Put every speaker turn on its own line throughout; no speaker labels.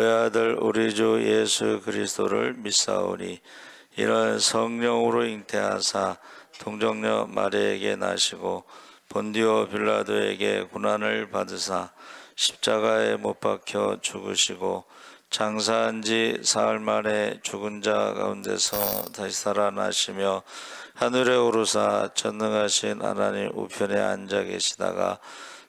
그의 아들 우리 주 예수 그리스도를 믿사오니 이는 성령으로 잉태하사 동정녀 마리아에게 나시고 본디오 빌라도에게 고난을 받으사 십자가에 못 박혀 죽으시고 장사한 지 사흘 만에 죽은 자 가운데서 다시 살아나시며 하늘에 오르사 전능하신 하나님 우편에 앉아 계시다가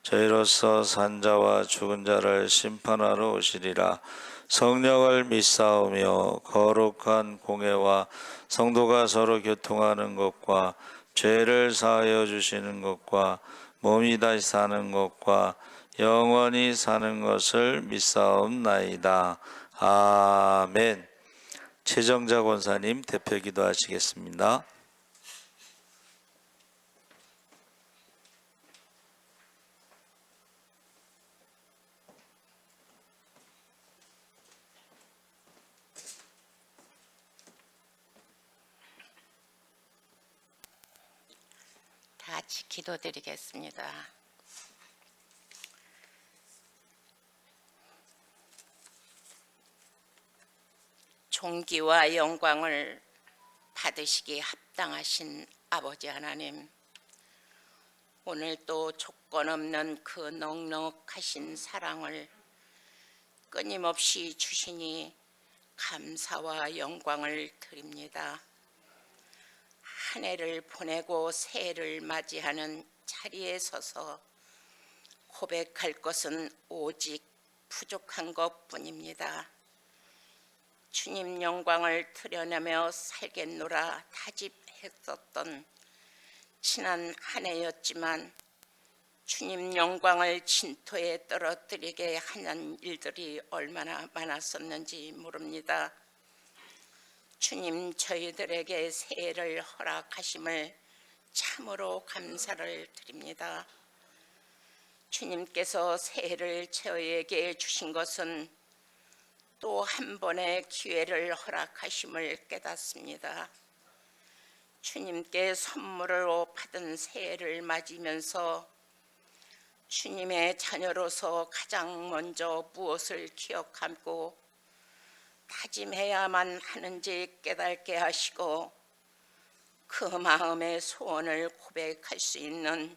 저희로서 산 자와 죽은 자를 심판하러 오시리라. 성령을 믿사오며 거룩한 공회와 성도가 서로 교통하는 것과 죄를 사하여 주시는 것과 몸이 다시 사는 것과 영원히 사는 것을 믿사옵나이다. 아멘. 최정자 권사님 대표 기도하시겠습니다.
다 같이 기도드리겠습니다. 존귀와 영광을 받으시기에 합당하신 아버지 하나님, 오늘 또 조건 없는 그 넉넉하신 사랑을 끊임없이 주시니 감사와 영광을 드립니다. 한 해를 보내고 새해를 맞이하는 자리에 서서 고백할 것은 오직 부족한 것뿐입니다. 주님 영광을 드러내며 살겠노라 다짐했었던 지난 한 해였지만 주님 영광을 진토에 떨어뜨리게 하는 일들이 얼마나 많았었는지 모릅니다. 주님 저희들에게 새해를 허락하심을 참으로 감사를 드립니다. 주님께서 새해를 저희에게 주신 것은 또 한 번의 기회를 허락하심을 깨닫습니다. 주님께 선물로 받은 새해를 맞으면서 주님의 자녀로서 가장 먼저 무엇을 기억하고 다짐해야만 하는지 깨닫게 하시고 그 마음의 소원을 고백할 수 있는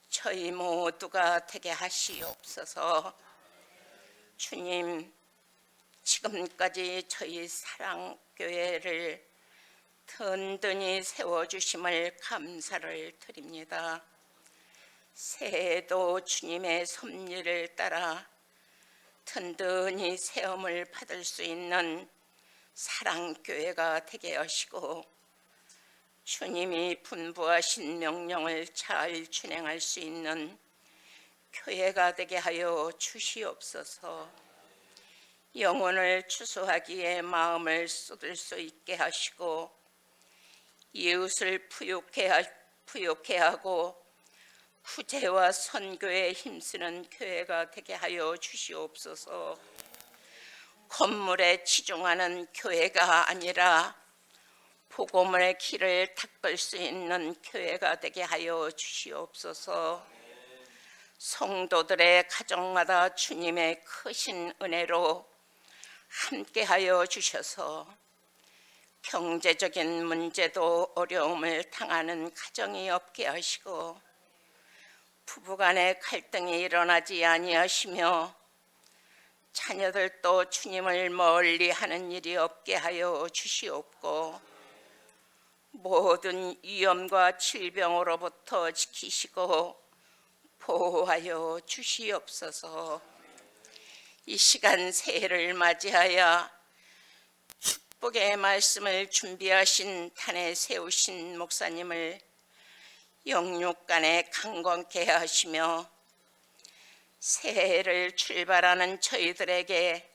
저희 모두가 되게 하시옵소서. 주님, 지금까지 저희 사랑교회를 든든히 세워주심을 감사를 드립니다. 새해에도 주님의 섭리를 따라 든든히 세움을 받을 수 있는 사랑교회가 되게 하시고 주님이 분부하신 명령을 잘 준행할 수 있는 교회가 되게 하여 주시옵소서. 영혼을 추수하기에 마음을 쏟을 수 있게 하시고 이웃을 부욕해 하고 구제와 선교에 힘쓰는 교회가 되게 하여 주시옵소서. 건물에 치중하는 교회가 아니라 복음의 길을 닦을 수 있는 교회가 되게 하여 주시옵소서. 성도들의 가정마다 주님의 크신 은혜로 함께하여 주셔서 경제적인 문제도 어려움을 당하는 가정이 없게 하시고 부부간의 갈등이 일어나지 아니하시며 자녀들도 주님을 멀리 하는 일이 없게 하여 주시옵고 모든 위험과 질병으로부터 지키시고 보호하여 주시옵소서. 이 시간 새해를 맞이하여 축복의 말씀을 준비하신 단에 세우신 목사님을 영육간에 강건케 하시며 새해를 출발하는 저희들에게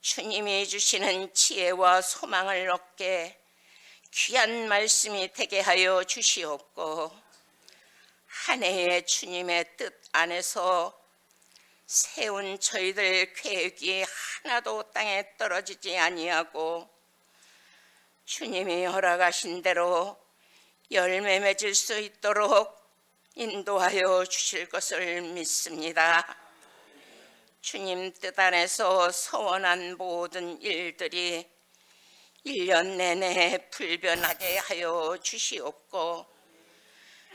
주님이 주시는 지혜와 소망을 얻게 귀한 말씀이 되게 하여 주시옵고 한 해의 주님의 뜻 안에서 세운 저희들 계획이 하나도 땅에 떨어지지 아니하고 주님이 허락하신 대로 열매 맺을 수 있도록 인도하여 주실 것을 믿습니다. 주님 뜻 안에서 서원한 모든 일들이 1년 내내 불변하게 하여 주시옵고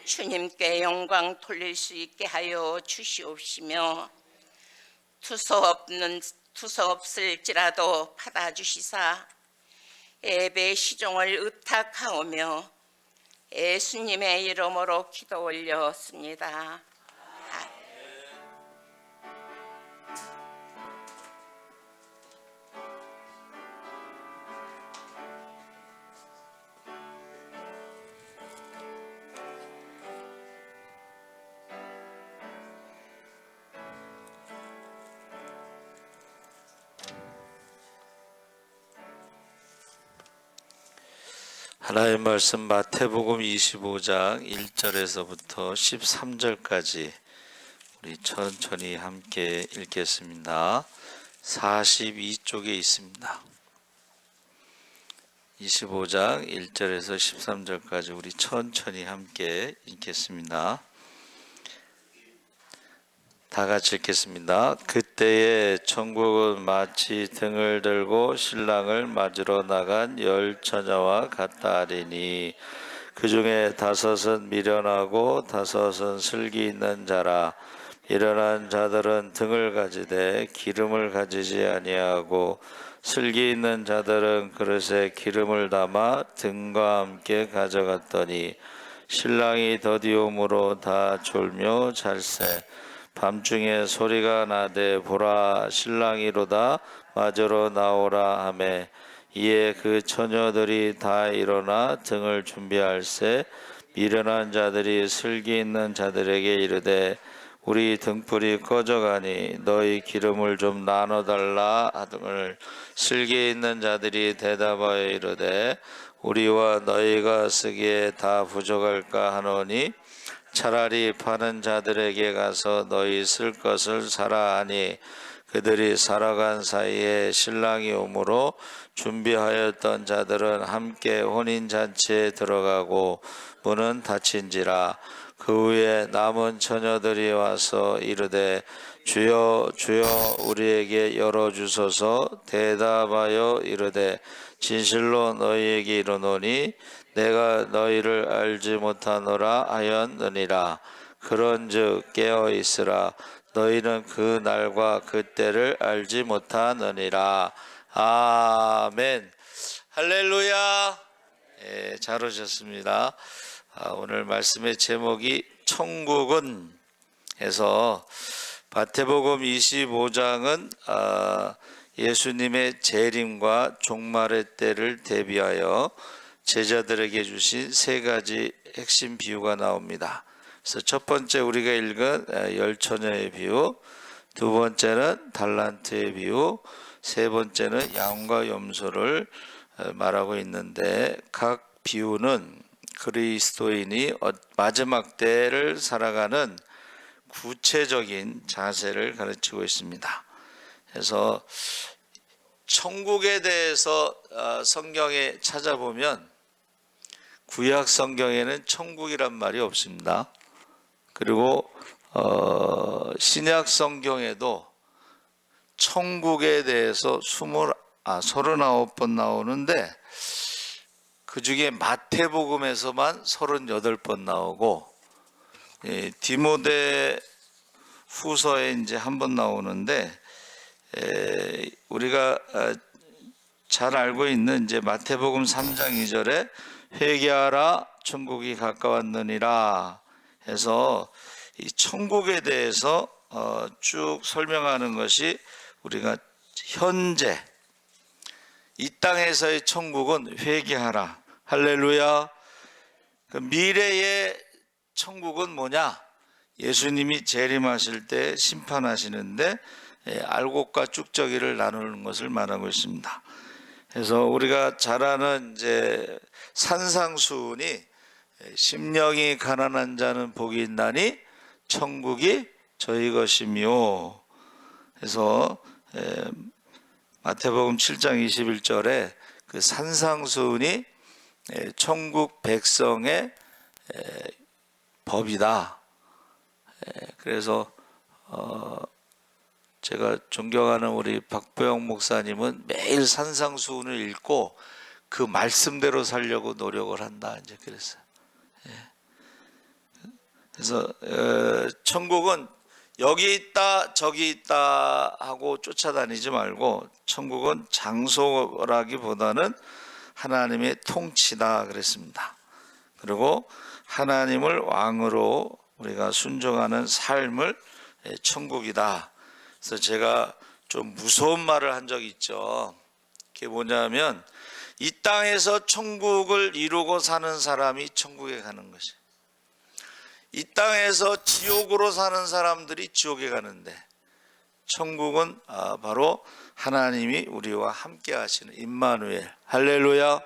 주님께 영광 돌릴 수 있게 하여 주시옵시며 두서없을지라도 받아주시사 예배 시종을 의탁하오며 예수님의 이름으로 기도 올렸습니다.
하나님의 말씀 마태복음 25장 1절에서부터 13절까지 우리 천천히 함께 읽겠습니다. 42쪽에 있습니다. 25장 1절에서 13절까지 우리 천천히 함께 읽겠습니다. 다 같이 읽겠습니다. 그때에 천국은 마치 등을 들고 신랑을 맞으러 나간 10처녀와 같다 하리니 그 중에 5은 미련하고 5은 슬기 있는 자라. 미련한 자들은 등을 가지되 기름을 가지지 아니하고 슬기 있는 자들은 그릇에 기름을 담아 등과 함께 가져갔더니 신랑이 더디움으로 다 졸며 잘세. 밤중에 소리가 나되 보라 신랑이로다 맞으러 나오라 하매 이에 그 처녀들이 다 일어나 등을 준비할세. 미련한 자들이 슬기 있는 자들에게 이르되 우리 등불이 꺼져가니 너희 기름을 좀 나눠달라 하등을 슬기 있는 자들이 대답하여 이르되 우리와 너희가 쓰기에 다 부족할까 하노니 차라리 파는 자들에게 가서 너희 쓸 것을 사라 하니 그들이 살아간 사이에 신랑이 오므로 준비하였던 자들은 함께 혼인잔치에 들어가고 문은 닫힌지라. 그 후에 남은 처녀들이 와서 이르되 주여 주여 우리에게 열어주소서. 대답하여 이르되 진실로 너희에게 이르노니 내가 너희를 알지 못하노라 하였느니라. 그런즉 깨어 있으라. 너희는 그 날과 그 때를 알지 못하느니라. 아멘. 할렐루야. 예, 잘 오셨습니다. 오늘 말씀의 제목이 천국은 해서 마태복음 25장은 예수님의 재림과 종말의 때를 대비하여 제자들에게 주신 3가지 핵심 비유가 나옵니다. 그래서 첫 번째 우리가 읽은 10처녀의 비유, 두 번째는 달란트의 비유, 세 번째는 양과 염소를 말하고 있는데 각 비유는 그리스도인이 마지막 때를 살아가는 구체적인 자세를 가르치고 있습니다. 그래서 천국에 대해서 성경에 찾아보면 구약 성경에는 천국이란 말이 없습니다. 그리고 신약 성경에도 천국에 대해서 39번 나오는데 그 중에 마태복음에서만 38번 나오고 디모데 후서에 이제 한 번 나오는데 우리가 잘 알고 있는 이제 마태복음 3장 2절에 회개하라 천국이 가까웠느니라 해서 이 천국에 대해서 쭉 설명하는 것이 우리가 현재 이 땅에서의 천국은 회개하라. 할렐루야. 그 미래의 천국은 뭐냐? 예수님이 재림하실 때 심판하시는데 알곡과 쭉저기를 나누는 것을 말하고 있습니다. 그래서 우리가 잘 아는 이제 산상수훈이 심령이 가난한 자는 복이 있나니 천국이 저희 것이며, 그래서 마태복음 7장 21절에 그 산상수훈이 천국 백성의 법이다. 그래서 제가 존경하는 우리 박보영 목사님은 매일 산상수훈을 읽고 그 말씀대로 살려고 노력을 한다 이제 그랬어요. 그래서 천국은 여기 있다 저기 있다 하고 쫓아다니지 말고 천국은 장소라기보다는 하나님의 통치다 그랬습니다. 그리고 하나님을 왕으로 우리가 순종하는 삶을 천국이다. 그래서 제가 좀 무서운 말을 한 적이 있죠. 그게 뭐냐면 이 땅에서 천국을 이루고 사는 사람이 천국에 가는 것이, 이 땅에서 지옥으로 사는 사람들이 지옥에 가는데 천국은 바로 하나님이 우리와 함께 하시는 임마누엘, 할렐루야.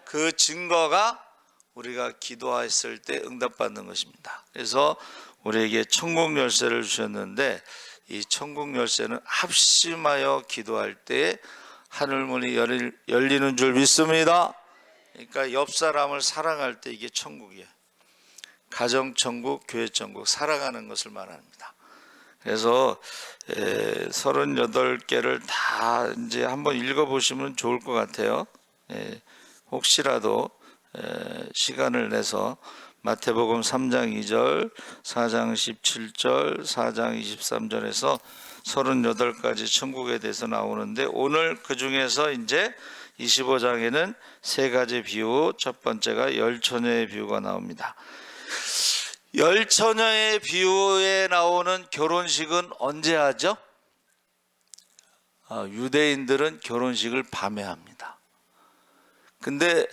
그 증거가 우리가 기도했을 때 응답받는 것입니다. 그래서 우리에게 천국 열쇠를 주셨는데 이 천국 열쇠는 합심하여 기도할 때 하늘문이 열리는 줄 믿습니다. 그러니까 옆 사람을 사랑할 때 이게 천국이에요. 가정천국, 교회천국, 사랑하는 것을 말합니다. 그래서 38개를 다 이제 한번 읽어보시면 좋을 것 같아요. 혹시라도 시간을 내서 마태복음 3장 2절, 4장 17절, 4장 23절에서 38가지 천국에 대해서 나오는데 오늘 그 중에서 이제 25장에는 세 가지 비유, 첫 번째가 열처녀의 비유가 나옵니다. 열처녀의 비유에 나오는 결혼식은 언제 하죠? 유대인들은 결혼식을 밤에 합니다. 근데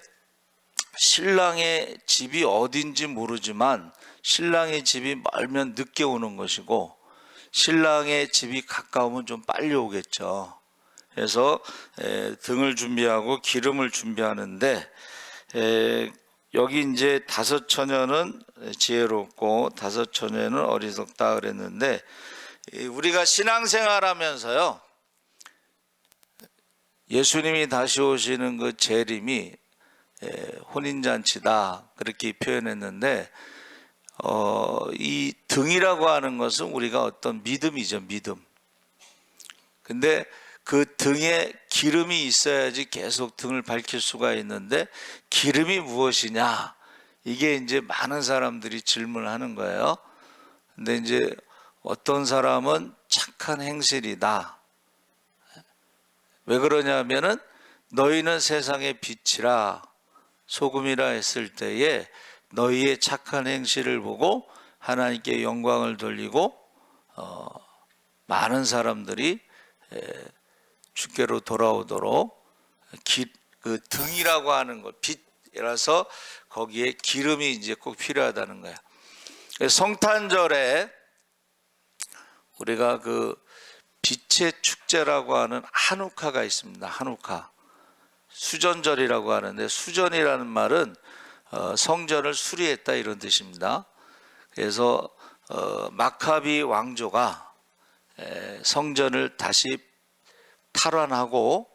신랑의 집이 어딘지 모르지만 신랑의 집이 멀면 늦게 오는 것이고 신랑의 집이 가까우면 좀 빨리 오겠죠. 그래서 등을 준비하고 기름을 준비하는데 여기 이제 5 처녀는 지혜롭고 5 처녀는 어리석다 그랬는데 우리가 신앙생활하면서요 예수님이 다시 오시는 그 재림이 혼인잔치다 그렇게 표현했는데 이 등이라고 하는 것은 우리가 어떤 믿음이죠. 믿음. 근데 그 등에 기름이 있어야지 계속 등을 밝힐 수가 있는데 기름이 무엇이냐 이게 이제 많은 사람들이 질문하는 거예요. 근데 이제 어떤 사람은 착한 행실이다. 왜 그러냐면은 너희는 세상의 빛이라 소금이라 했을 때에 너희의 착한 행실을 보고 하나님께 영광을 돌리고 많은 사람들이 주께로 돌아오도록 그 등이라고 하는 것, 빛이라서 거기에 기름이 이제 꼭 필요하다는 거야. 성탄절에 우리가 그 빛의 축제라고 하는 한우카가 있습니다. 한우카. 수전절이라고 하는데 수전이라는 말은 성전을 수리했다 이런 뜻입니다. 그래서 마카비 왕조가 성전을 다시 탈환하고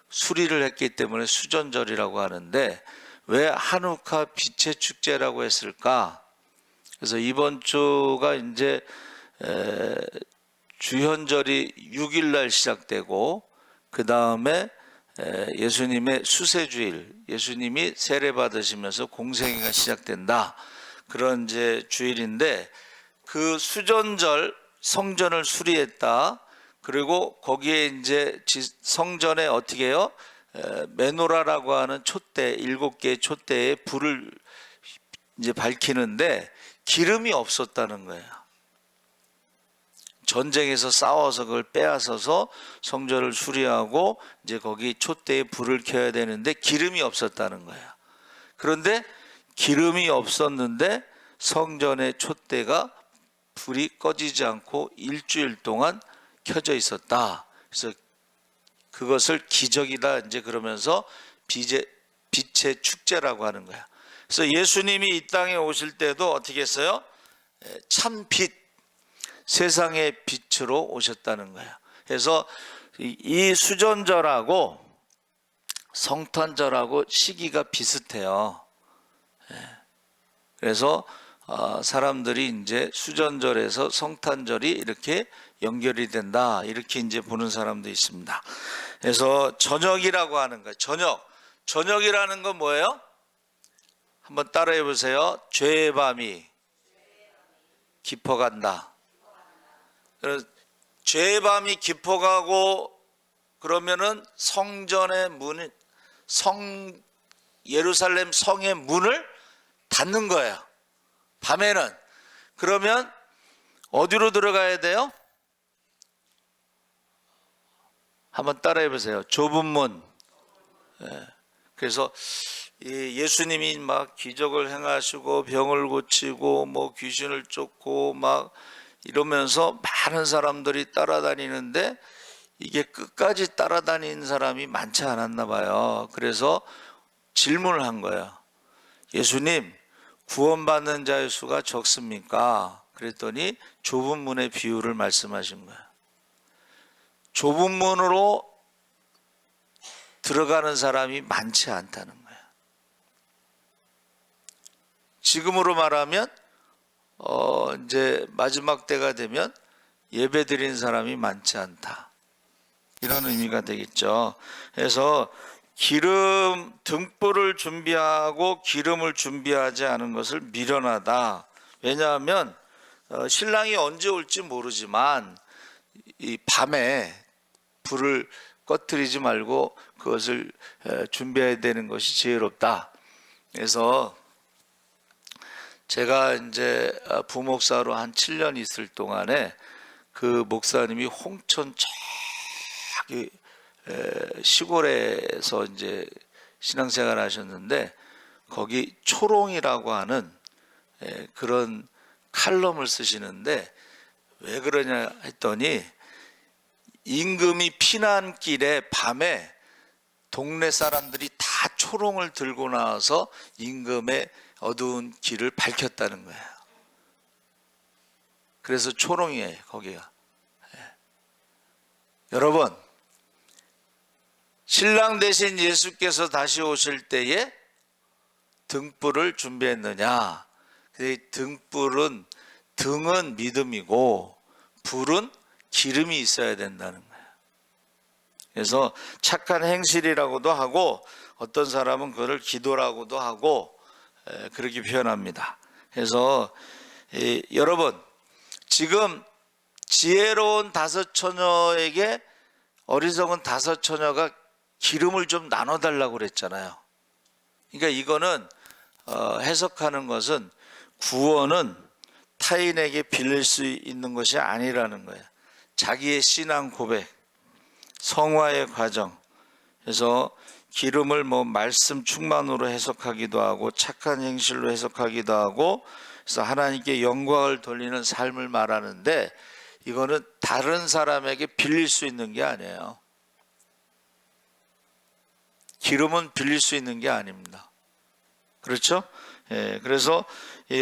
수리를 했기 때문에 수전절이라고 하는데 왜 한우카 빛의 축제라고 했을까? 그래서 이번 주가 이제 주현절이 6일 날 시작되고 그 다음에 예수님의 수세주일, 예수님이 세례 받으시면서 공생애가 시작된다. 그런 이제 주일인데 그 수전절 성전을 수리했다. 그리고 거기에 이제 성전에 어떻게 해요? 메노라라고 하는 촛대, 7개의 촛대에 불을 이제 밝히는데 기름이 없었다는 거예요. 전쟁에서 싸워서 그걸 빼앗아서 성전을 수리하고 이제 거기 촛대에 불을 켜야 되는데 기름이 없었다는 거야. 그런데 기름이 없었는데 성전의 촛대가 불이 꺼지지 않고 일주일 동안 켜져 있었다. 그래서 그것을 기적이다 이제 그러면서 빛의 축제라고 하는 거야. 그래서 예수님이 이 땅에 오실 때도 어떻게 했어요? 참 빛, 세상의 빛으로 오셨다는 거야. 그래서 이 수전절하고 성탄절하고 시기가 비슷해요. 그래서 사람들이 이제 수전절에서 성탄절이 이렇게 연결이 된다, 이렇게 이제 보는 사람도 있습니다. 그래서 저녁이라고 하는 거예요. 저녁이라는 건 뭐예요? 한번 따라해 보세요. 죄의 밤이 깊어간다. 그래서 죄의 밤이 깊어가고 그러면은 성전의 문, 예루살렘 성의 문을 닫는 거예요. 밤에는. 그러면 어디로 들어가야 돼요? 한번 따라해 보세요. 좁은 문. 그래서 예수님이 막 기적을 행하시고 병을 고치고 뭐 귀신을 쫓고 막 이러면서 많은 사람들이 따라다니는데 이게 끝까지 따라다니는 사람이 많지 않았나 봐요. 그래서 질문을 한 거예요. 예수님, 구원받는 자의 수가 적습니까? 그랬더니 좁은 문의 비유를 말씀하신 거예요. 좁은 문으로 들어가는 사람이 많지 않다는 거예요. 지금으로 말하면 이제 마지막 때가 되면 예배 드리는 사람이 많지 않다, 이런 의미가 되겠죠. 그래서 등불을 준비하고 기름을 준비하지 않은 것을 미련하다. 왜냐하면 신랑이 언제 올지 모르지만 이 밤에 불을 꺼뜨리지 말고 그것을 준비해야 되는 것이 지혜롭다. 그래서 제가 이제 부목사로 한 7년 있을 동안에 그 목사님이 홍천 저기 시골에서 이제 신앙생활 하셨는데 거기 초롱이라고 하는 그런 칼럼을 쓰시는데 왜 그러냐 했더니 임금이 피난길에 밤에 동네 사람들이 다 초롱을 들고 나와서 임금의 어두운 길을 밝혔다는 거예요. 그래서 초롱이에요, 거기가. 여러분, 신랑 대신 예수께서 다시 오실 때에 등불을 준비했느냐? 등은 믿음이고 불은 기름이 있어야 된다는 거예요. 그래서 착한 행실이라고도 하고 어떤 사람은 그거를 기도라고도 하고 그렇게 표현합니다. 그래서 여러분, 지금 지혜로운 5 처녀에게 어리석은 5 처녀가 기름을 좀 나눠달라고 그랬잖아요. 그러니까 이거는 해석하는 것은 구원은 타인에게 빌릴 수 있는 것이 아니라는 거예요. 자기의 신앙 고백, 성화의 과정. 그래서 기름을 뭐 말씀 충만으로 해석하기도 하고 착한 행실로 해석하기도 하고, 그래서 하나님께 영광을 돌리는 삶을 말하는데 이거는 다른 사람에게 빌릴 수 있는 게 아니에요. 기름은 빌릴 수 있는 게 아닙니다. 그렇죠? 그래서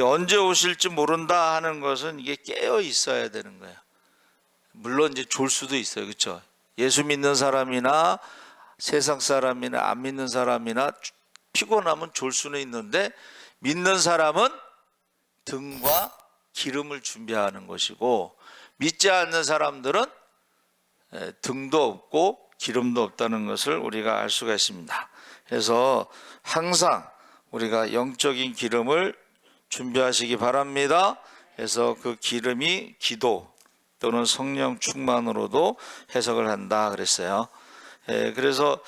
언제 오실지 모른다 하는 것은 이게 깨어 있어야 되는 거예요. 물론 이제 졸 수도 있어요. 그렇죠? 예수 믿는 사람이나 세상 사람이나 안 믿는 사람이나 피곤하면 졸 수는 있는데, 믿는 사람은 등과 기름을 준비하는 것이고 믿지 않는 사람들은 등도 없고 기름도 없다는 것을 우리가 알 수가 있습니다. 그래서 항상 우리가 영적인 기름을 준비하시기 바랍니다. 그래서 그 기름이 기도 또는 성령 충만으로도 해석을 한다 그랬어요. 그래서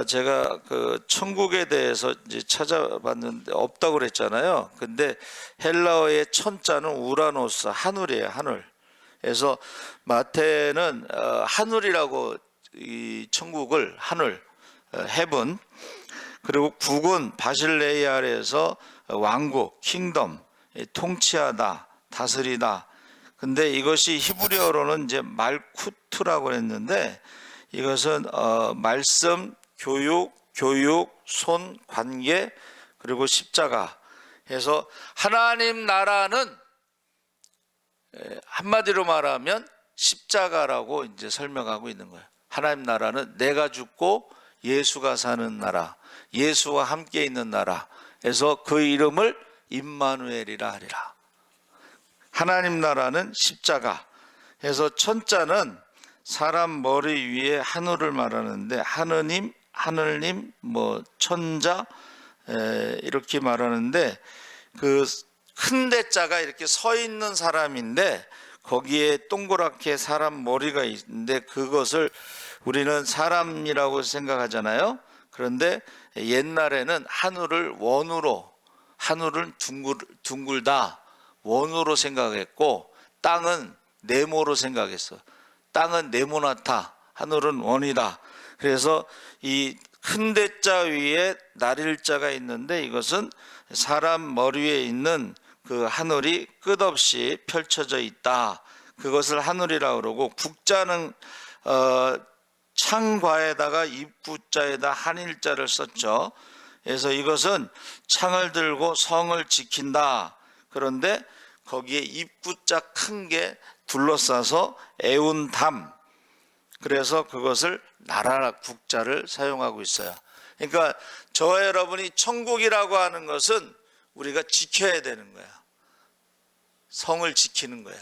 제가 그 천국에 대해서 이제 찾아봤는데 없다고 그랬잖아요. 근데 헬라어의 천자는 우라노스, 하늘이에요, 하늘. 그래서 마태는 하늘이라고 이 천국을 하늘, 헤븐, 그리고 국은 바실레이아 아래에서 왕국, 킹덤, 통치하다, 다스리다. 근데 이것이 히브리어로는 이제 말쿠트라고 했는데 이것은 말씀, 교육, 손, 관계, 그리고 십자가 해서 하나님 나라는 한마디로 말하면 십자가라고 이제 설명하고 있는 거예요. 하나님 나라는 내가 죽고 예수가 사는 나라, 예수와 함께 있는 나라. 그래서 그 이름을 임마누엘이라 하리라. 하나님 나라는 십자가. 그래서 천자는 사람 머리 위에 하늘을 말하는데 하느님, 하늘님, 뭐 천자 이렇게 말하는데 그 큰 대자가 이렇게 서 있는 사람인데 거기에 동그랗게 사람 머리가 있는데 그것을 우리는 사람이라고 생각하잖아요. 그런데 옛날에는 하늘을 원으로, 하늘은 둥글다 원으로 생각했고 땅은 네모로 생각했어. 땅은 네모나다, 하늘은 원이다. 그래서 이 큰 대자 위에 날일자가 있는데 이것은 사람 머리 위에 있는 그 하늘이 끝없이 펼쳐져 있다. 그것을 하늘이라고 그러고, 국자는 창과에다가 입구자에다 한일자를 썼죠. 그래서 이것은 창을 들고 성을 지킨다. 그런데 거기에 입구자 큰 게 둘러싸서 애운담, 그래서 그것을 나라 국자를 사용하고 있어요. 그러니까 저와 여러분이 천국이라고 하는 것은 우리가 지켜야 되는 거야. 성을 지키는 거야.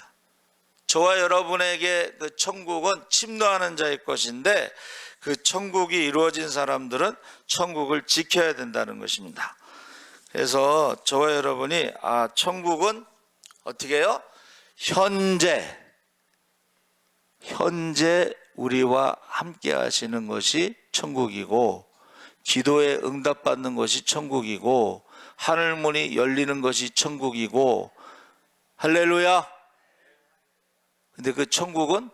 저와 여러분에게 그 천국은 침노하는 자의 것인데 그 천국이 이루어진 사람들은 천국을 지켜야 된다는 것입니다. 그래서 저와 여러분이 천국은 어떻게 해요? 현재 우리와 함께 하시는 것이 천국이고, 기도에 응답받는 것이 천국이고, 하늘문이 열리는 것이 천국이고, 할렐루야. 근데 그 천국은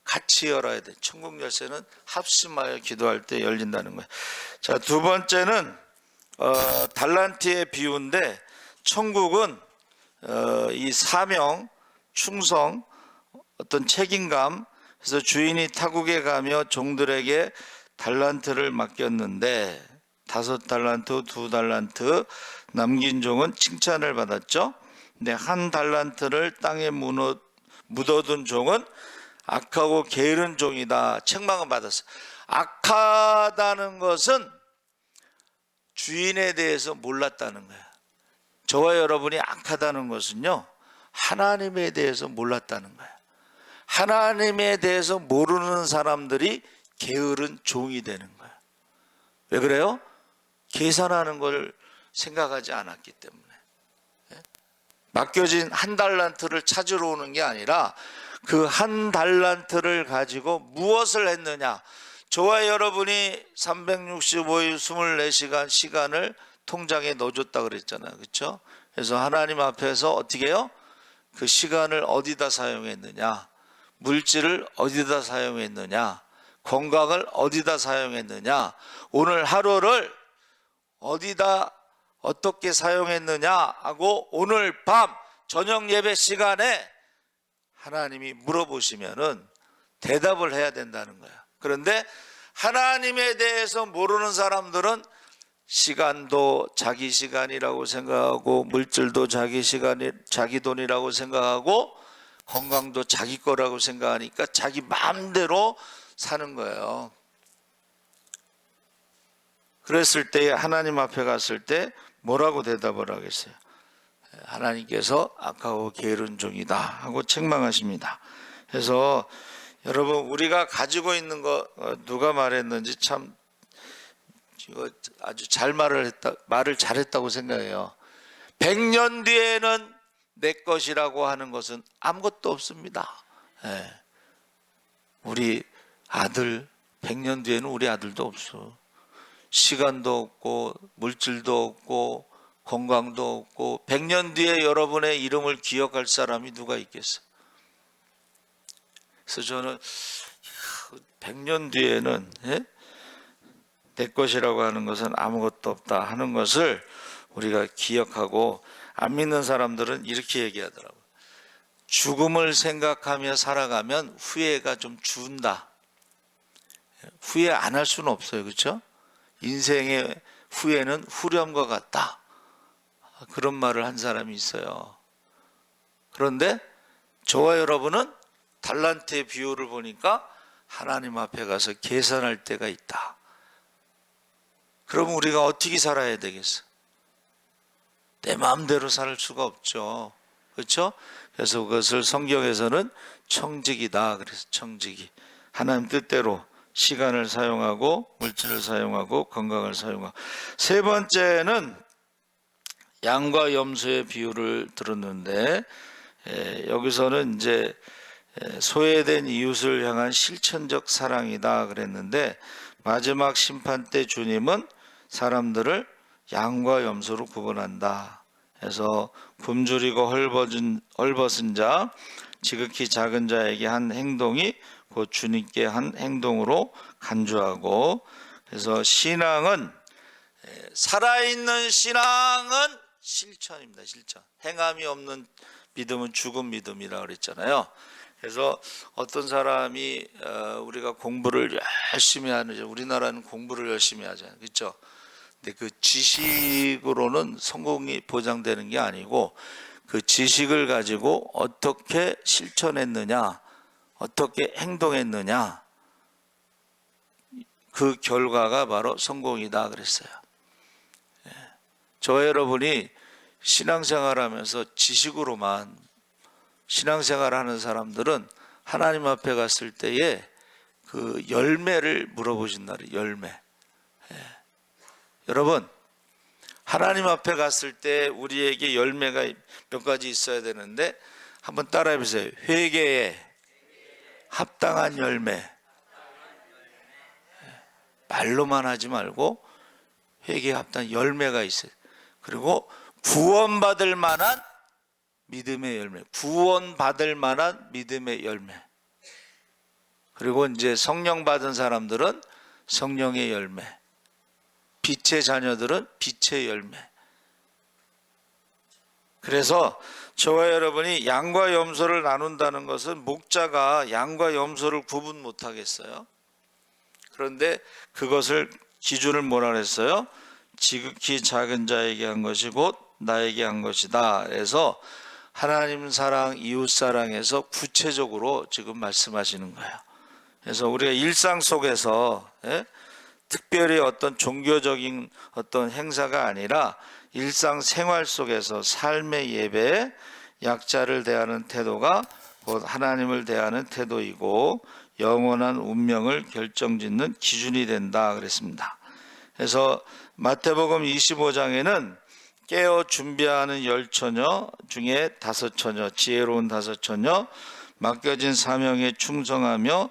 같이 열어야 돼. 천국 열쇠는 합심하여 기도할 때 열린다는 거예요. 자, 두 번째는 달란트의 비유인데, 천국은 이 사명, 충성, 어떤 책임감, 그래서 주인이 타국에 가며 종들에게 달란트를 맡겼는데 5달란트, 2달란트, 남긴 종은 칭찬을 받았죠. 근데 1달란트를 땅에 묻어둔 종은 악하고 게으른 종이다, 책망을 받았어요. 악하다는 것은 주인에 대해서 몰랐다는 거야. 저와 여러분이 악하다는 것은요, 하나님에 대해서 몰랐다는 거야. 하나님에 대해서 모르는 사람들이 게으른 종이 되는 거야. 왜 그래요? 계산하는 걸 생각하지 않았기 때문에. 맡겨진 1달란트를 찾으러 오는 게 아니라 그 1달란트를 가지고 무엇을 했느냐. 저와 여러분이 365일 24시간 시간을 통장에 넣어줬다 그랬잖아요. 그렇죠? 그래서 하나님 앞에서 어떻게 해요? 그 시간을 어디다 사용했느냐, 물질을 어디다 사용했느냐, 건강을 어디다 사용했느냐, 오늘 하루를 어디다 어떻게 사용했느냐 하고 오늘 밤 저녁 예배 시간에 하나님이 물어보시면은 대답을 해야 된다는 거야. 그런데 하나님에 대해서 모르는 사람들은 시간도 자기 시간이라고 생각하고, 물질도 자기 시간이 자기 돈이라고 생각하고, 건강도 자기 거라고 생각하니까 자기 마음대로 사는 거예요. 그랬을 때 하나님 앞에 갔을 때 뭐라고 대답을 하겠어요? 하나님께서 악하고 게으른 종이다 하고 책망하십니다. 그래서 여러분, 우리가 가지고 있는 거 누가 말했는지 참 이거 아주 말을 잘했다고 생각해요. 100년 뒤에는 내 것이라고 하는 것은 아무것도 없습니다. 우리 아들 100년 뒤에는 우리 아들도 없어. 시간도 없고 물질도 없고 건강도 없고 100년 뒤에 여러분의 이름을 기억할 사람이 누가 있겠어? 그래서 저는 100년 뒤에는 내 것이라고 하는 것은 아무것도 없다 하는 것을 우리가 기억하고, 안 믿는 사람들은 이렇게 얘기하더라고요. 죽음을 생각하며 살아가면 후회가 좀 준다. 후회 안 할 수는 없어요. 그렇죠? 인생의 후회는 후렴과 같다. 그런 말을 한 사람이 있어요. 그런데 저와 여러분은 달란트의 비유를 보니까 하나님 앞에 가서 계산할 때가 있다. 그럼 우리가 어떻게 살아야 되겠어? 내 마음대로 살 수가 없죠. 그렇죠? 그래서 그것을 성경에서는 청직이다. 그래서 청직이 하나님 뜻대로 시간을 사용하고 물질을 사용하고 건강을 사용하고. 세 번째는 양과 염소의 비유를 들었는데 여기서는 이제 소외된 이웃을 향한 실천적 사랑이다 그랬는데 마지막 심판 때 주님은 사람들을 양과 염소로 구분한다. 그래서 굶주리고 헐벗은 자, 지극히 작은 자에게 한 행동이 곧 주님께 한 행동으로 간주하고, 그래서 신앙은 살아있는 신앙은 실천입니다. 실천. 행함이 없는 믿음은 죽은 믿음이라고 그랬잖아요. 그래서 어떤 사람이 우리가 공부를 열심히 하는, 우리나라는 공부를 열심히 하잖아요. 그렇죠? 근데 그 지식으로는 성공이 보장되는 게 아니고 그 지식을 가지고 어떻게 실천했느냐, 어떻게 행동했느냐, 그 결과가 바로 성공이다 그랬어요. 저 여러분이 신앙생활하면서 지식으로만 신앙생활하는 사람들은 하나님 앞에 갔을 때에 그 열매를 물어보신다. 열매. 여러분, 하나님 앞에 갔을 때 우리에게 열매가 몇 가지 있어야 되는데 한번 따라해 보세요. 회개에 합당한 열매. 말로만 하지 말고 회개에 합당한 열매가 있어요. 그리고 구원받을 만한 믿음의 열매. 구원받을 만한 믿음의 열매. 그리고 이제 성령 받은 사람들은 성령의 열매. 빛의 자녀들은 빛의 열매. 그래서 저와 여러분이 양과 염소를 나눈다는 것은 목자가 양과 염소를 구분 못하겠어요. 그런데 그것을 기준을 뭐라 그랬어요? 지극히 작은 자에게 한 것이 곧 나에게 한 것이다. 그래서 하나님 사랑, 이웃 사랑에서 구체적으로 지금 말씀하시는 거예요. 그래서 우리가 일상 속에서 특별히 어떤 종교적인 어떤 행사가 아니라 일상 생활 속에서 삶의 예배에 약자를 대하는 태도가 곧 하나님을 대하는 태도이고 영원한 운명을 결정짓는 기준이 된다 그랬습니다. 그래서 마태복음 25장에는 깨어 준비하는 10처녀 중에 5처녀, 지혜로운 5처녀, 맡겨진 사명에 충성하며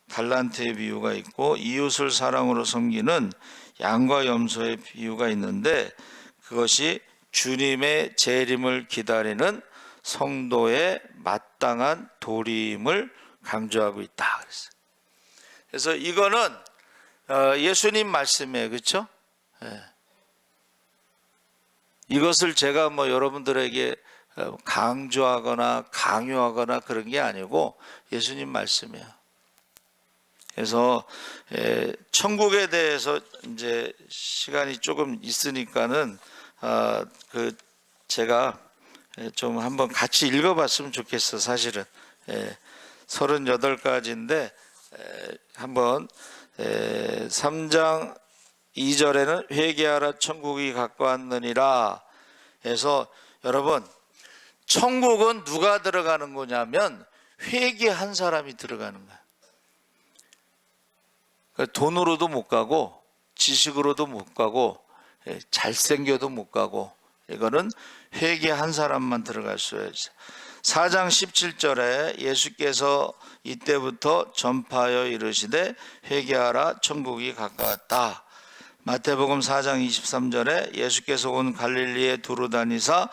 달란트의 비유가 있고 이웃을 사랑으로 섬기는 양과 염소의 비유가 있는데 그것이 주님의 재림을 기다리는 성도의 마땅한 도리임을 강조하고 있다 그랬어요. 그래서 이거는 예수님 말씀이에요. 그렇죠? 이것을 제가 뭐 여러분들에게 강조하거나 강요하거나 그런 게 아니고 예수님 말씀이에요. 그래서 천국에 대해서 이제 시간이 조금 있으니까는 그 제가 좀 한번 같이 읽어봤으면 좋겠어. 사실은 38가지인데 한번 3장 2절에는 회개하라 천국이 가까웠느니라 해서 여러분 천국은 누가 들어가는 거냐면 회개한 사람이 들어가는 거야. 그러니까 돈으로도 못 가고 지식으로도 못 가고 잘생겨도 못 가고 이거는 회개한 사람만 들어갈 수 있어요. 4장 17절에 예수께서 이때부터 전파하여 이르시되 회개하라 천국이 가까웠다. 마태복음 4장 23절에 예수께서 온 갈릴리에 두루 다니사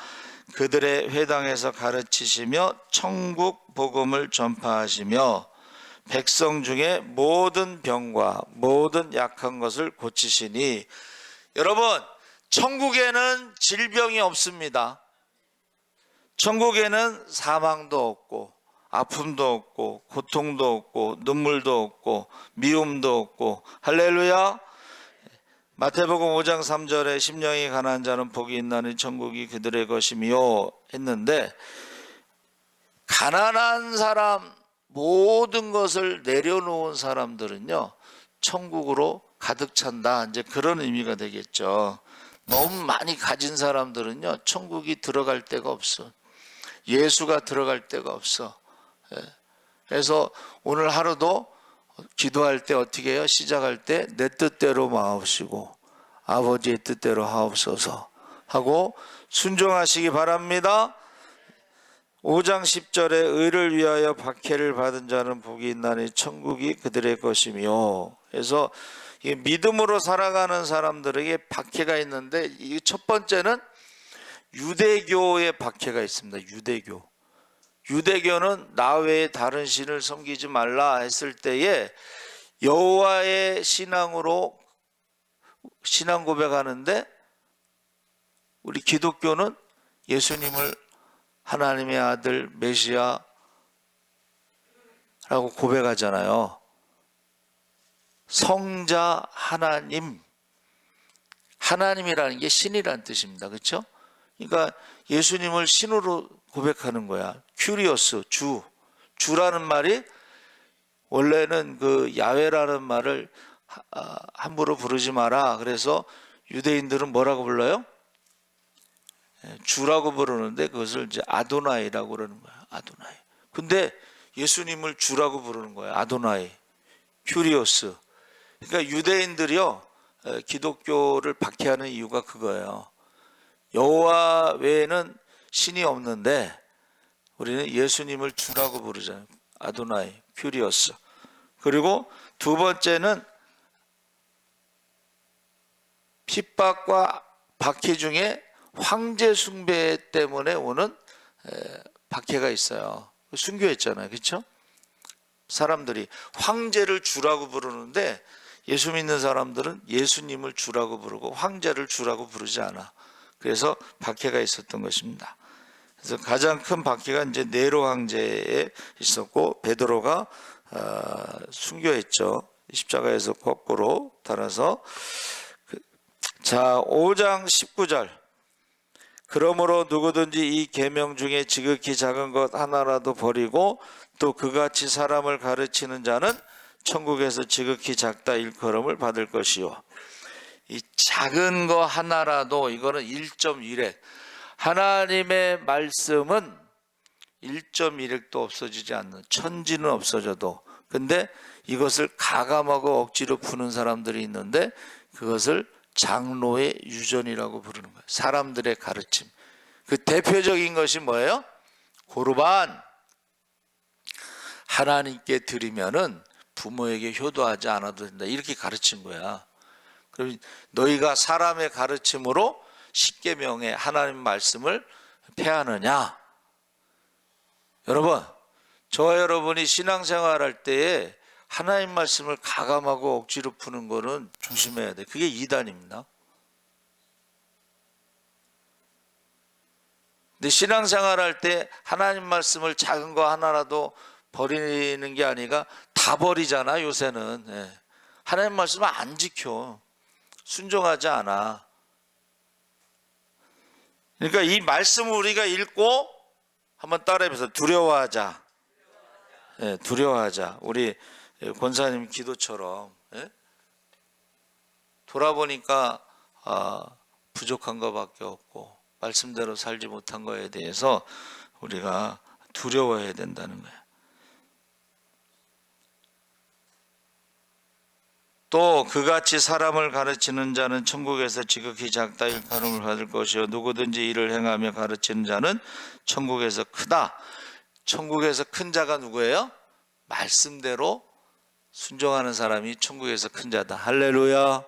그들의 회당에서 가르치시며 천국 복음을 전파하시며 백성 중에 모든 병과 모든 약한 것을 고치시니. 여러분, 천국에는 질병이 없습니다. 천국에는 사망도 없고 아픔도 없고 고통도 없고 눈물도 없고 미움도 없고. 할렐루야. 마태복음 5장 3절에 심령이 가난한 자는 복이 있나니 천국이 그들의 것이며 했는데 가난한 사람, 모든 것을 내려놓은 사람들은요 천국으로 가득 찬다, 이제 그런 의미가 되겠죠. 너무 많이 가진 사람들은요 천국이 들어갈 데가 없어. 예수가 들어갈 데가 없어. 그래서 오늘 하루도 기도할 때 어떻게 해요? 시작할 때 내 뜻대로 마옵시고 아버지의 뜻대로 하옵소서 하고 순종하시기 바랍니다. 5장 10절에 의를 위하여 박해를 받은 자는 복이 있나니 천국이 그들의 것이며, 그래서 믿음으로 살아가는 사람들에게 박해가 있는데 이 첫 번째는 유대교의 박해가 있습니다. 유대교는 나 외에 다른 신을 섬기지 말라 했을 때에 여호와의 신앙으로 신앙 고백하는데, 우리 기독교는 예수님을 하나님의 아들 메시아라고 고백하잖아요. 성자 하나님, 하나님이라는 게 신이라는 뜻입니다. 그렇죠? 그러니까 예수님을 신으로 고백하는 거야. 큐리오스, 주라는 말이 원래는 그 야훼라는 말을 함부로 부르지 마라. 그래서 유대인들은 뭐라고 불러요? 주라고 부르는데 그것을 이제 아도나이라고 그러는 거야. 아도나이. 근데 예수님을 주라고 부르는 거야. 아도나이, 큐리오스. 그러니까 유대인들이요, 기독교를 박해하는 이유가 그거예요. 여호와 외에는 신이 없는데 우리는 예수님을 주라고 부르잖아요. 아도나이, 큐리오스. 그리고 두 번째는 핍박과 박해 중에 황제 숭배 때문에 오는 박해가 있어요. 순교했잖아요. 그렇죠? 사람들이 황제를 주라고 부르는데 예수 믿는 사람들은 예수님을 주라고 부르고 황제를 주라고 부르지 않아. 그래서 박해가 있었던 것입니다. 그래서 가장 큰 박해가 이제 네로 황제에 있었고, 베드로가 순교했죠. 십자가에서 거꾸로 달아서. 자, 5장 19절. 그러므로 누구든지 이 계명 중에 지극히 작은 것 하나라도 버리고 또 그같이 사람을 가르치는 자는 천국에서 지극히 작다 일컬음을 받을 것이요. 이 작은 거 하나라도, 이거는 1.1핵. 하나님의 말씀은 1.1핵도 없어지지 않는, 천지는 없어져도. 근데 이것을 가감하고 억지로 푸는 사람들이 있는데 그것을 장로의 유전이라고 부르는 거예요. 사람들의 가르침. 그 대표적인 것이 뭐예요? 고르반. 하나님께 드리면은 부모에게 효도하지 않아도 된다, 이렇게 가르친 거야. 그럼 너희가 사람의 가르침으로 십계명의 하나님 말씀을 폐하느냐? 여러분, 저와 여러분이 신앙생활할 때에 하나님 말씀을 가감하고 억지로 푸는 거는 조심해야 돼. 그게 이단입니다. 근데 신앙생활할 때 하나님 말씀을 작은 거 하나라도 버리는 게 아니라 다 버리잖아, 요새는. 하나님 말씀을 안 지켜. 순종하지 않아. 그러니까 이 말씀을 우리가 읽고 한번 따라해보세요. 두려워하자. 두려워하자. 우리 권사님 기도처럼. 돌아보니까 부족한 것밖에 없고 말씀대로 살지 못한 거에 대해서 우리가 두려워해야 된다는 거예요. 또 그같이 사람을 가르치는 자는 천국에서 지극히 작다 일컬음을 받을 것이요 누구든지 이를 행하며 가르치는 자는 천국에서 크다. 천국에서 큰 자가 누구예요? 말씀대로 순종하는 사람이 천국에서 큰 자다. 할렐루야.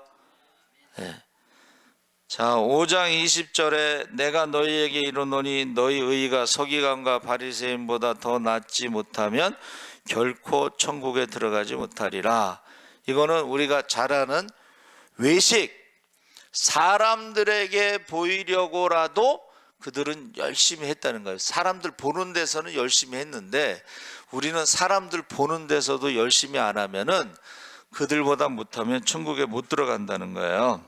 자, 5장 20절에 내가 너희에게 이르노니 너희 의가 서기관과 바리새인보다 더 낫지 못하면 결코 천국에 들어가지 못하리라. 이거는 우리가 잘 아는 외식. 사람들에게 보이려고라도 그들은 열심히 했다는 거예요. 사람들 보는 데서는 열심히 했는데 우리는 사람들 보는 데서도 열심히 안 하면은 그들보다 못하면 천국에 못 들어간다는 거예요.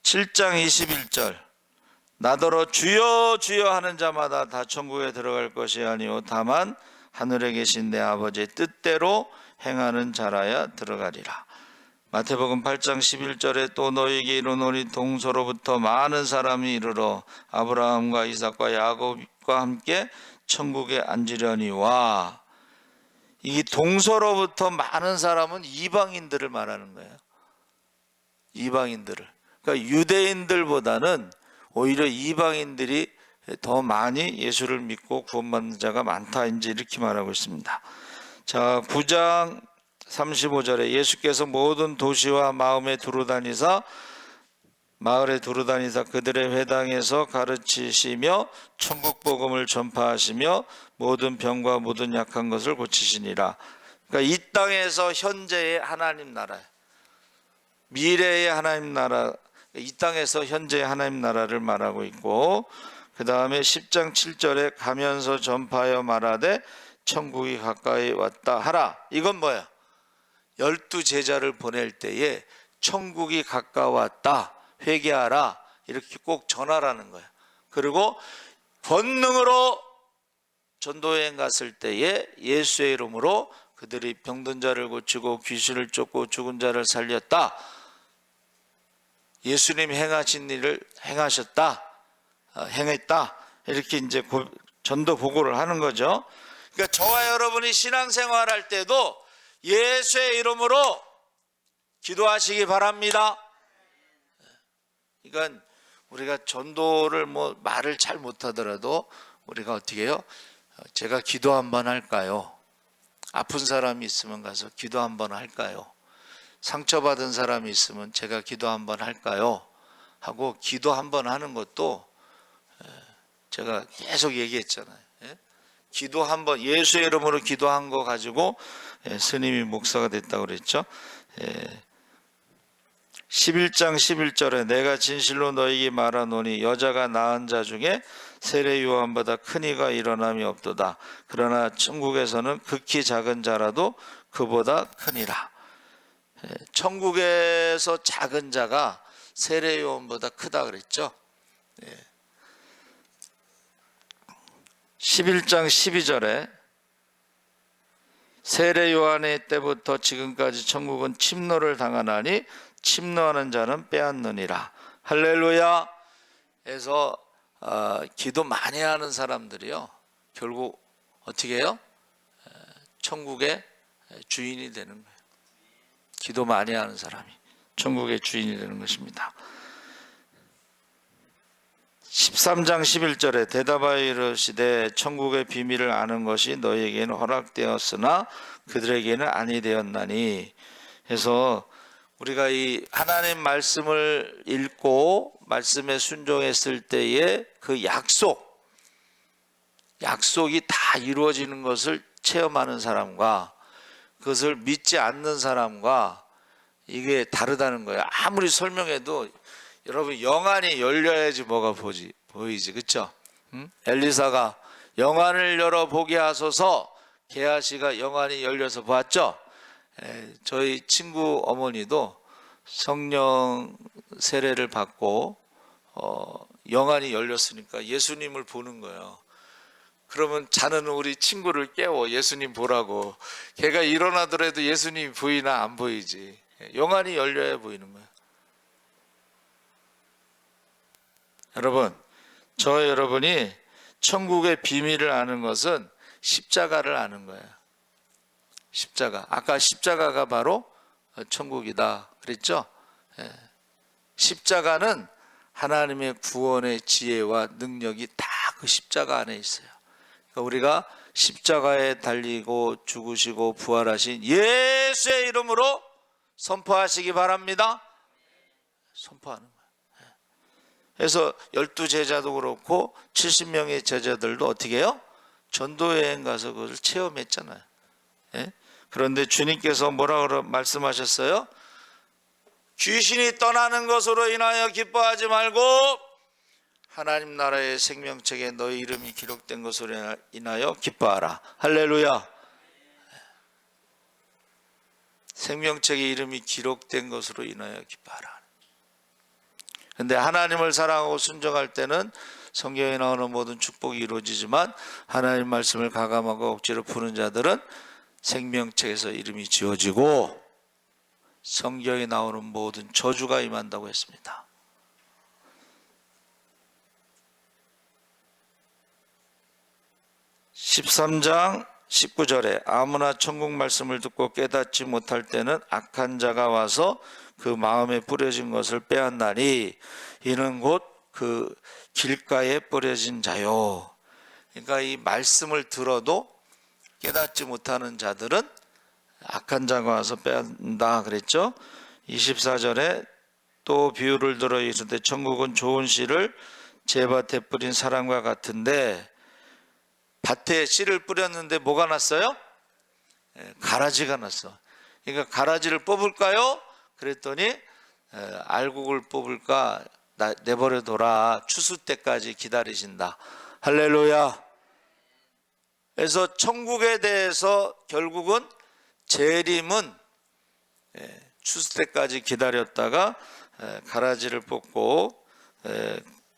7장 21절 나더러 주여 주여 하는 자마다 다 천국에 들어갈 것이 아니오 다만 하늘에 계신 내 아버지의 뜻대로 행하는 자라야 들어가리라. 마태복음 8장 11절에 또 너희에게 이르노니 동서로부터 많은 사람이 이르러 아브라함과 이삭과 야곱과 함께 천국에 앉으려니와. 이 동서로부터 많은 사람은 이방인들을 말하는 거예요. 이방인들을. 그러니까 유대인들보다는 오히려 이방인들이 더 많이 예수를 믿고 구원받는 자가 많다, 이제 이렇게 말하고 있습니다. 자, 9장 35절에 예수께서 모든 도시와 마을에 두루다니사 그들의 회당에서 가르치시며 천국 복음을 전파하시며 모든 병과 모든 약한 것을 고치시니라. 그러니까 이 땅에서 현재의 하나님 나라, 미래의 하나님 나라, 이 땅에서 현재의 하나님 나라를 말하고 있고, 그 다음에 10장 7절에 가면서 전파하여 말하되 천국이 가까이 왔다 하라. 이건 뭐야? 12제자를 보낼 때에 천국이 가까웠다, 회개하라, 이렇게 꼭 전하라는 거야. 그리고 권능으로 전도여행 갔을 때에 예수의 이름으로 그들이 병든 자를 고치고 귀신을 쫓고 죽은 자를 살렸다. 예수님이 행하신 일을 행했다. 이렇게 이제 전도 보고를 하는 거죠. 그러니까 저와 여러분이 신앙생활할 때도 예수의 이름으로 기도하시기 바랍니다. 그러니까 우리가 전도를 말을 잘 못하더라도 우리가 어떻게 해요? 제가 기도 한번 할까요? 아픈 사람이 있으면 가서 기도 한번 할까요? 상처받은 사람이 있으면 제가 기도 한번 할까요? 하고 기도 한번 하는 것도 제가 계속 얘기했잖아요. 기도 한번, 예수의 이름으로 기도한 거 가지고 스님이 목사가 됐다고 그랬죠. 11장 11절에 내가 진실로 너희에게 말하노니 여자가 낳은 자 중에 세례 요한보다 큰 이가 일어남이 없도다. 그러나 천국에서는 극히 작은 자라도 그보다 크니라. 천국에서 작은 자가 세례 요한보다 크다 그랬죠. 11장 12절에 세례 요한의 때부터 지금까지 천국은 침노를 당하나니 침노하는 자는 빼앗느니라. 할렐루야. 그래서 기도 많이 하는 사람들이요, 결국 어떻게 해요? 천국의 주인이 되는 거예요. 기도 많이 하는 사람이 천국의 주인이 되는 것입니다. 13장 11절에 대답하여 이르시되 천국의 비밀을 아는 것이 너희에게는 허락되었으나 그들에게는 아니 되었나니. 해서 우리가 이 하나님 말씀을 읽고 말씀에 순종했을 때의 그 약속이 다 이루어지는 것을 체험하는 사람과 그것을 믿지 않는 사람과 이게 다르다는 거예요. 아무리 설명해도 여러분 영안이 열려야지 뭐가 보이지, 그렇죠? 엘리사가 영안을 열어 보게 하소서, 게하시가 영안이 열려서 보았죠. 저희 친구 어머니도 성령 세례를 받고 영안이 열렸으니까 예수님을 보는 거예요. 그러면 자는 우리 친구를 깨워 예수님 보라고. 걔가 일어나더라도 예수님이 보이나 안 보이지. 영안이 열려야 보이는 거예요. 여러분, 여러분이 천국의 비밀을 아는 것은 십자가를 아는 거예요. 십자가. 아까 십자가가 바로 천국이다 그랬죠? 십자가는 하나님의 구원의 지혜와 능력이 다 그 십자가 안에 있어요. 그러니까 우리가 십자가에 달리고 죽으시고 부활하신 예수의 이름으로 선포하시기 바랍니다. 선포하는 거예요. 그래서 12제자도 그렇고 70명의 제자들도 어떻게 해요? 전도여행 가서 그걸 체험했잖아요. 그런데 주님께서 뭐라고 말씀하셨어요? 귀신이 떠나는 것으로 인하여 기뻐하지 말고 하나님 나라의 생명책에 너희 이름이 기록된 것으로 인하여 기뻐하라. 할렐루야. 생명책에 이름이 기록된 것으로 인하여 기뻐하라. 그런데 하나님을 사랑하고 순종할 때는 성경에 나오는 모든 축복이 이루어지지만 하나님 말씀을 가감하고 억지로 푸는 자들은 생명책에서 이름이 지워지고 성경에 나오는 모든 저주가 임한다고 했습니다. (13장) 19절에 아무나 천국 말씀을 듣고 깨닫지 못할 때는 악한 자가 와서 그 마음에 뿌려진 것을 빼앗나니 이는 곧 그 길가에 뿌려진 자요. 그러니까 이 말씀을 들어도 깨닫지 못하는 자들은 악한 자가 와서 빼앗는다 그랬죠. 24절에 또 비유를 들어 이르되 천국은 좋은 씨를 제 밭에 뿌린 사람과 같은데, 밭에 씨를 뿌렸는데 뭐가 났어요? 가라지가 났어. 그러니까 가라지를 뽑을까요? 그랬더니 알곡을 뽑을까, 내버려둬라. 추수 때까지 기다리신다. 할렐루야. 그래서 천국에 대해서 결국은 재림은 추수 때까지 기다렸다가 가라지를 뽑고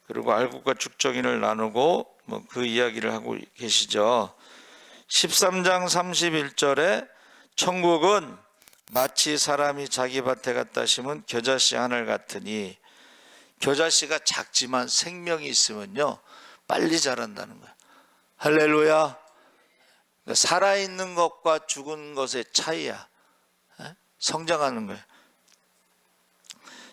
그리고 알곡과 죽정이를 나누고 뭐 그 이야기를 하고 계시죠. 13장 31절에 천국은 마치 사람이 자기 밭에 갖다 심은 겨자씨 하늘 같으니, 겨자씨가 작지만 생명이 있으면요 빨리 자란다는 거예요. 할렐루야. 살아있는 것과 죽은 것의 차이야. 성장하는 거예요.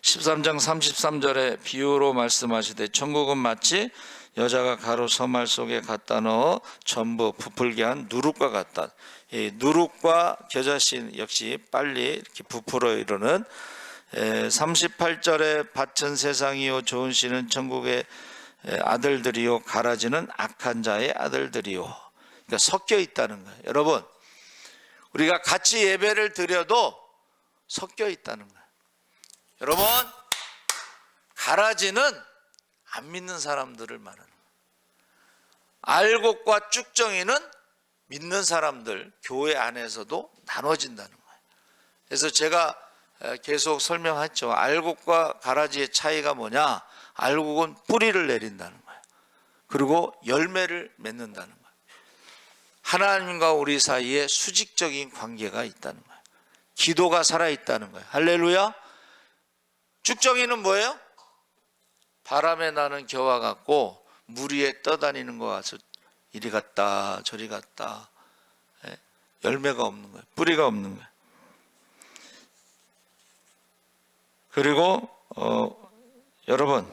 13장 33절에 비유로 말씀하시되 천국은 마치 여자가 가루 서말 속에 갖다 넣어 전부 부풀게 한 누룩과 같다. 이 누룩과 겨자씨 역시 빨리 이렇게 부풀어 이르는 38절에 밭은 세상이요 좋은 씨는 천국의 아들들이요 가라지는 악한 자의 아들들이요. 그러니까 섞여 있다는 거예요. 여러분, 우리가 같이 예배를 드려도 섞여 있다는 거예요. 여러분, 가라지는 안 믿는 사람들을 말하는 거예요. 알곡과 쭉정이는 믿는 사람들, 교회 안에서도 나눠진다는 거예요. 그래서 제가 계속 설명했죠. 알곡과 가라지의 차이가 뭐냐? 알곡은 뿌리를 내린다는 거예요. 그리고 열매를 맺는다는 거예요. 하나님과 우리 사이에 수직적인 관계가 있다는 거예요. 기도가 살아있다는 거예요. 할렐루야. 쭉정이는 뭐예요? 바람에 나는 겨와 같고 물 위에 떠다니는 것 같아서 이리 갔다 저리 갔다. 열매가 없는 거예요. 뿌리가 없는 거예요. 그리고 여러분,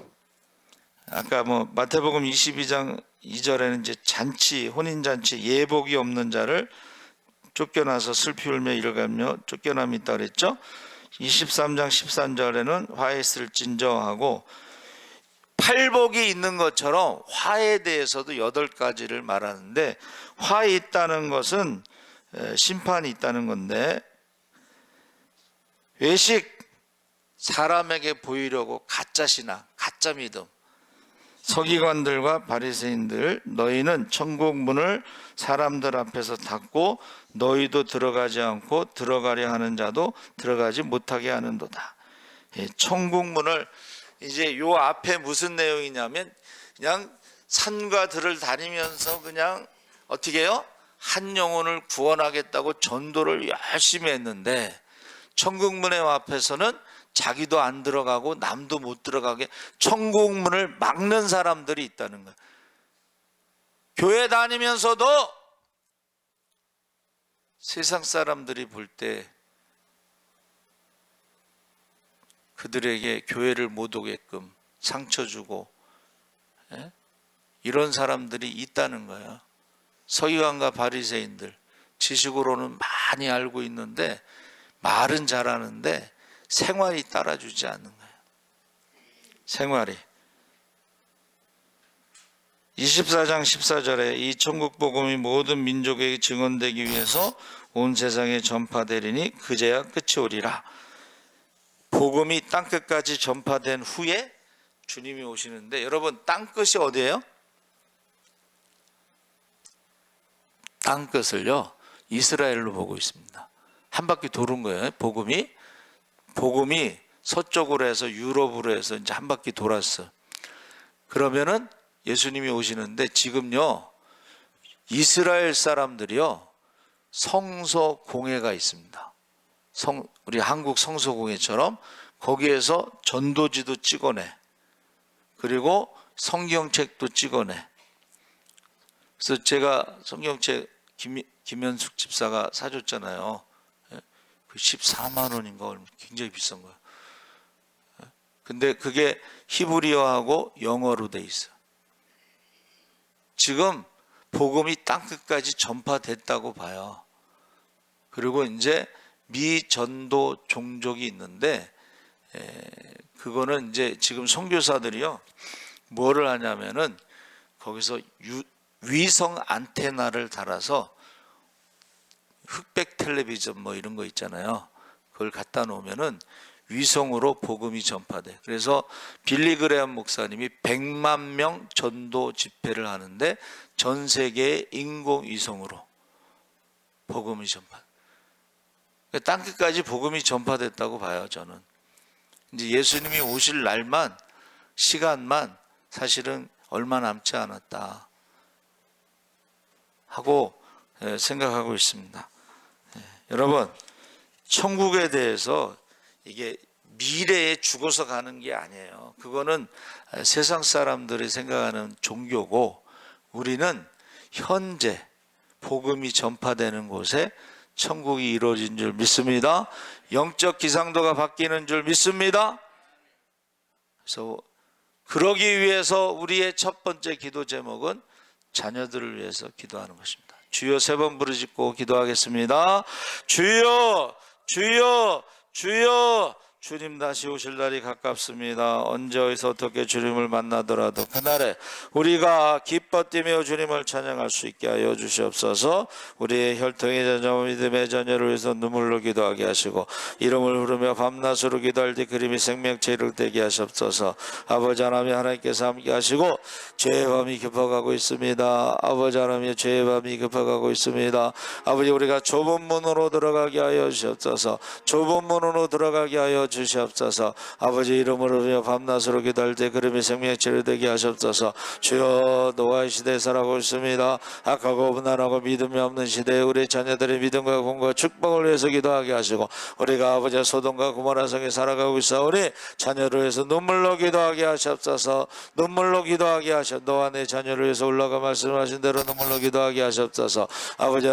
아까 뭐 마태복음 22장 2절에는 이제 잔치, 혼인잔치, 예복이 없는 자를 쫓겨나서 슬피 울며 일가며 쫓겨남이 있다 그랬죠. 23장 13절에는 화해 있을진저 하고, 팔복이 있는 것처럼 화에 대해서도 8가지를 말하는데, 화에 있다는 것은 심판이 있다는 건데, 외식, 사람에게 보이려고 가짜 신앙, 가짜 믿음. 서기관들과 바리새인들, 너희는 천국 문을 사람들 앞에서 닫고 너희도 들어가지 않고 들어가려 하는 자도 들어가지 못하게 하는도다. 천국 문을, 이제 요 앞에 무슨 내용이냐면 그냥 산과 들을 다니면서 그냥 어떻게 해요? 한 영혼을 구원하겠다고 전도를 열심히 했는데, 천국 문의 앞에서는 자기도 안 들어가고 남도 못 들어가게 천국 문을 막는 사람들이 있다는 거예요. 교회 다니면서도 세상 사람들이 볼 때 그들에게 교회를 못 오게끔 상처 주고 이런 사람들이 있다는 거예요. 서기관과 바리새인들, 지식으로는 많이 알고 있는데 말은 잘하는데 생활이 따라주지 않는 거예요. 생활이. 24장 14절에 이 천국 복음이 모든 민족에게 증언되기 위해서 온 세상에 전파되리니 그제야 끝이 오리라. 복음이 땅끝까지 전파된 후에 주님이 오시는데, 여러분 땅끝이 어디예요? 땅끝을요 이스라엘로 보고 있습니다. 한 바퀴 도는 거예요. 복음이 서쪽으로 해서 유럽으로 해서 이제 한 바퀴 돌았어. 그러면은 예수님이 오시는데, 지금요 이스라엘 사람들이요 성소 공회가 있습니다. 우리 한국 성서공회처럼 거기에서 전도지도 찍어내. 그리고 성경책도 찍어내. 그래서 제가 성경책 김현숙 집사가 사줬잖아요. 그 14만 원인가 굉장히 비싼 거예요. 근데 그게 히브리어하고 영어로 돼 있어. 지금 복음이 땅끝까지 전파됐다고 봐요. 그리고 이제 미전도 종족이 있는데 그거는 이제 지금 선교사들이요 뭐를 하냐면은 거기서 위성 안테나를 달아서 흑백 텔레비전 뭐 이런 거 있잖아요. 그걸 갖다 놓으면은 위성으로 복음이 전파돼. 그래서 빌리 그레엄 목사님이 100만 명 전도 집회를 하는데 전 세계의 인공위성으로 복음이 전파. 땅끝까지 복음이 전파됐다고 봐요, 저는. 이제 예수님이 오실 날만, 시간만 사실은 얼마 남지 않았다 하고 생각하고 있습니다. 여러분, 천국에 대해서 이게 미래에 죽어서 가는 게 아니에요. 그거는 세상 사람들이 생각하는 종교고, 우리는 현재 복음이 전파되는 곳에 천국이 이루어진 줄 믿습니다. 영적 기상도가 바뀌는 줄 믿습니다. 그래서 그러기 위해서 우리의 첫 번째 기도 제목은 자녀들을 위해서 기도하는 것입니다. 주여 3번 부르짖고 기도하겠습니다. 주여, 주여, 주여. 주님 다시 오실 날이 가깝습니다. 언제 어디서 어떻게 주님을 만나더라도 그날에 우리가 기뻐 뛰며 주님을 찬양할 수 있게 하여 주시옵소서. 우리의 혈통의 자녀 믿음의 자녀를 위해서 눈물로 기도하게 하시고 이름을 부르며 밤낮으로 기도할 때 그림이 생명체 이룩되게 하시옵소서. 아버지 하나님, 하나님께서 함께 하시고 죄의 밤이 깊어가고 있습니다. 아버지 하나님, 죄의 밤이 깊어가고 있습니다. 아버지, 우리가 좁은 문으로 들어가게 하여 주시옵소서. 좁은 문으로 들어가게 하여 주시옵소서. 아버지 이름으로 부르며 밤낮으로 기도할 때 그림이 생명체로 되게 하시옵소서. 주여, 노아의 시대에 살아가고 있습니다. 악하고 분란하고 믿음이 없는 시대에 우리 자녀들의 믿음과 공과 축복을 위해서 기도하게 하시고, 우리가 아버지 소돔과 고모라 성에 살아가고 있어 우리 자녀를 위해서 눈물로 기도하게 하시옵소서. 눈물로 기도하게 하시옵소서. 너와 내 자녀를 위해서 올라가 말씀하신 대로 눈물로 기도하게 하시옵소서. 아버지